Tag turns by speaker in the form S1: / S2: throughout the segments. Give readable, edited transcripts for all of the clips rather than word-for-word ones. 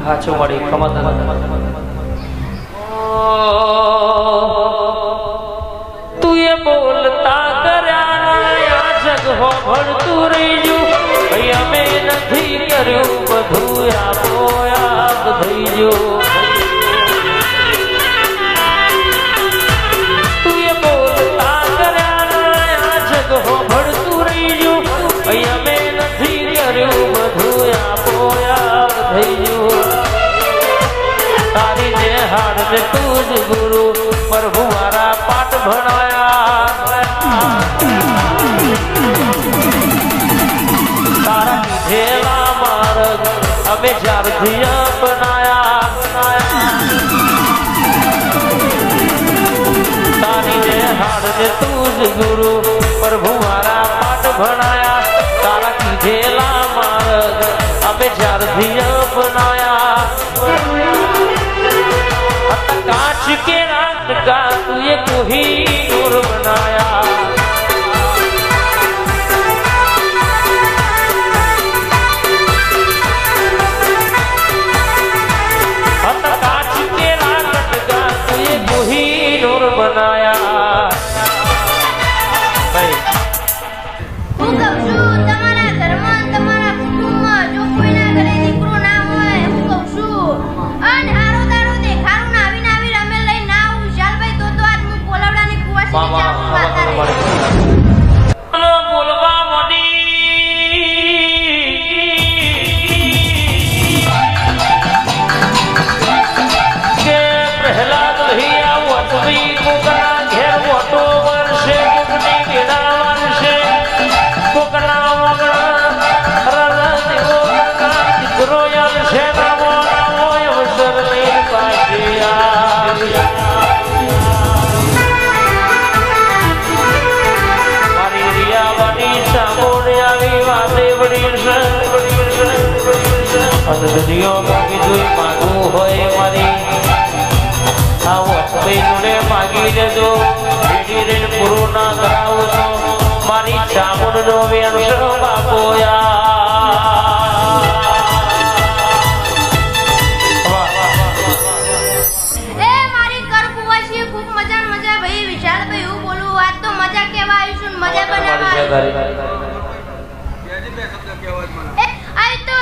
S1: હાચો મળી ખમા તું એ બોલતા કર્યા આ જગ હો ભણતું રહીજું ભાઈ અમે નથી કર્યું બધું આપો યાદ થઈ ગયું તું એ બોલતા કર્યા આ જગ હો ભણતું રહીજું ભાઈ અમે નથી કર્યું બધું આપો યાદ થઈ ગયું તારી ને હાડ ને તું જ ગુરુ પ્રભુ મારા પાઠ ભણાયા તારા કીધેલા માર્ગ અમે જ્યારથી અપનાયા તારી ને હાડ ને તું જ ગુરુ પ્રભુ મારા પાઠ ભણાયા તારા કીધેલા માર્ગ અમે જ્યારથી અપનાયા कांच के रात का तुझे कोई नूर बनाया कांच के रात का तुझे कोई नूर बनाया बोलवा के प्रहलाद भैया वटवी कोकना घेर वटो वर्षे कोकनी गेना वर्षे कोकना वगना ररदिवो का रोयल से नमो नमो अवसर ले पाटिया માગવું હોય મારી આવો જોડે માગી લેજો પૂરું ના કરાવું તો મારી ચામુંડ નો વેણસ બાપો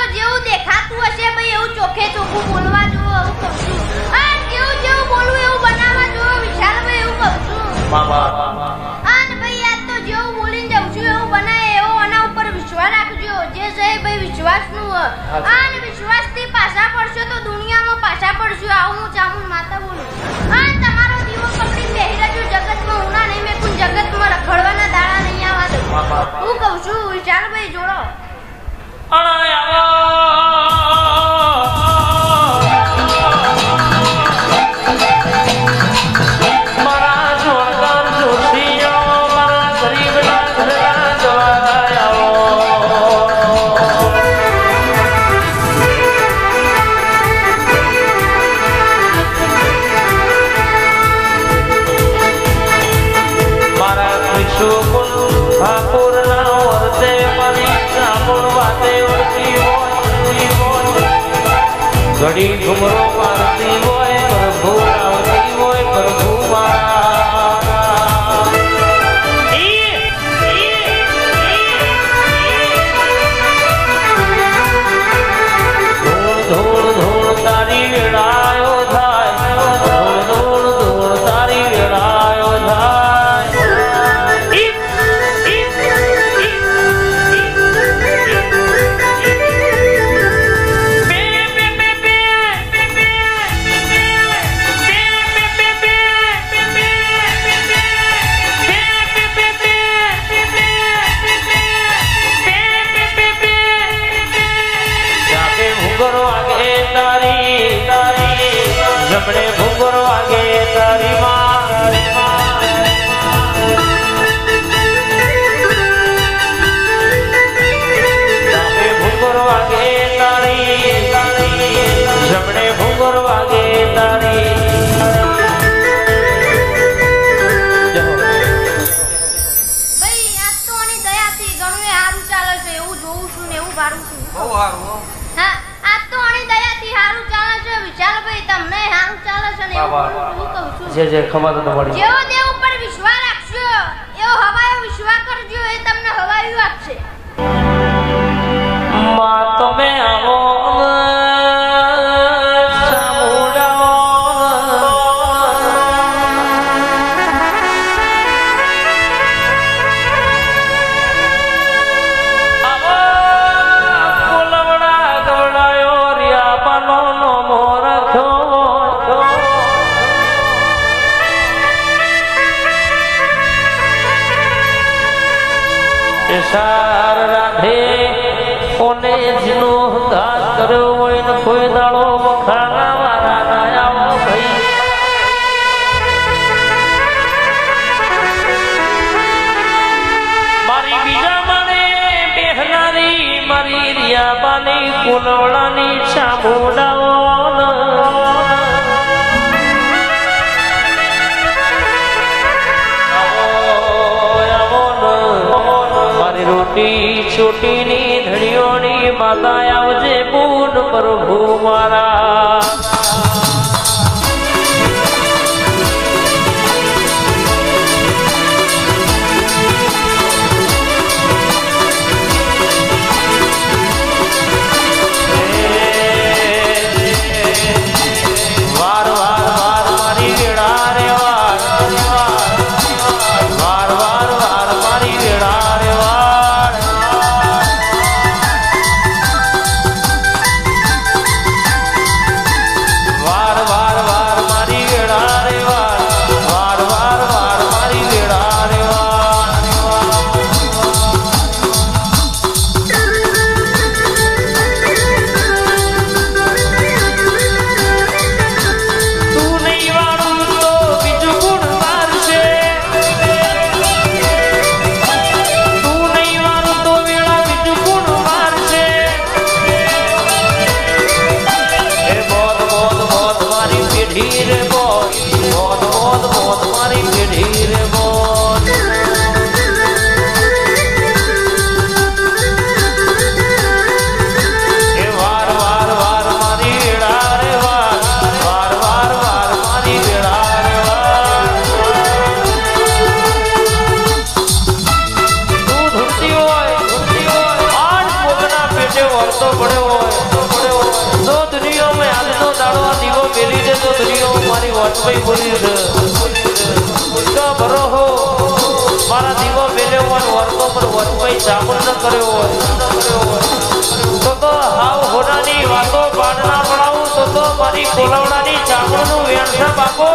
S2: જેવું દેખાતું હશે ભાઈ એવું ચોખ્ખે ચોખ્ખું બોલવા જો એવું કહું છું અને જેવું જેવું બોલવું એવું બનાવવા જો વિશાલભાઈ એવું કહું છું અને ભાઈ યાદ તો જેવું બોલીને જાઉં છું એવું બનાય એવો આના ઉપર વિશ્વાસ રાખજો જે છે ભાઈ વિશ્વાસનું અને વિશ્વાસથી પાછા પડશો તો દુનિયામાં પાછા પડશો આવું હું ચામુંડ માતા બોલું અને તમારો દીવો પકડી બેહી રહેજો જગતમાં ઉના નહીં મેં કોઈ જગતમાં રખડવાના દાડા નહીં આવવા દઉં હું કહું છું વિશાલભાઈ જોડો
S1: ઘડી ઘુમરો મારતી હોય પ્રભુ આવતી હોય પ્રભુ ધોળ ધોળ તારી વેળાયો થાય ધોળ ધોળ તારી વેળાયો થાય જમણે ભૂગોર વાગે તારી માં ભૂગોર વાગે તારી જમણે ભૂગોર વાગે તારી
S2: ભાઈ આજ તો આની દયાથી ઘણું સારું ચાલે છે એવું જોઉં છું ને એવું વારું છું
S3: બહુ સારું
S2: હા આજ તો આની દયાથી સારું છે ને એવું કહું છું.
S1: જે ખબર તો પડી
S2: જેવો દેવ ઉપર વિશ્વાસ રાખશો એવો હવાયો વિશ્વાસ કરજો એ તમને હવાયું આપશે.
S1: માં તમે આવો સાર રાધે કોને જીનો ઘાત કર્યો હોય ને કોઈ દાડો વખાણા વાળા ના આવો ભાઈ. મારી બીજા માને બેહનારી મારી રિયાબાની કુલવડાની ચામુડાઓ છોટી ની ધણીઓની માતા આવજે પૂન પ્રભુ મારા. વાર વાર વાર મારી વેળા રે વાર વાર વાર વાર મારી વેળા રે વાર. વચભાઈ બોલી છે તો ભરો હો મારા દીવો મેલ્યો હોય વર્તો પર વચભાઈ ચામડ ન કર્યો હોય તો હાવ હોનાની વાતો પાડના પડાવું તો મારી કોલવડાની ચામડનું વેણસા બાપો.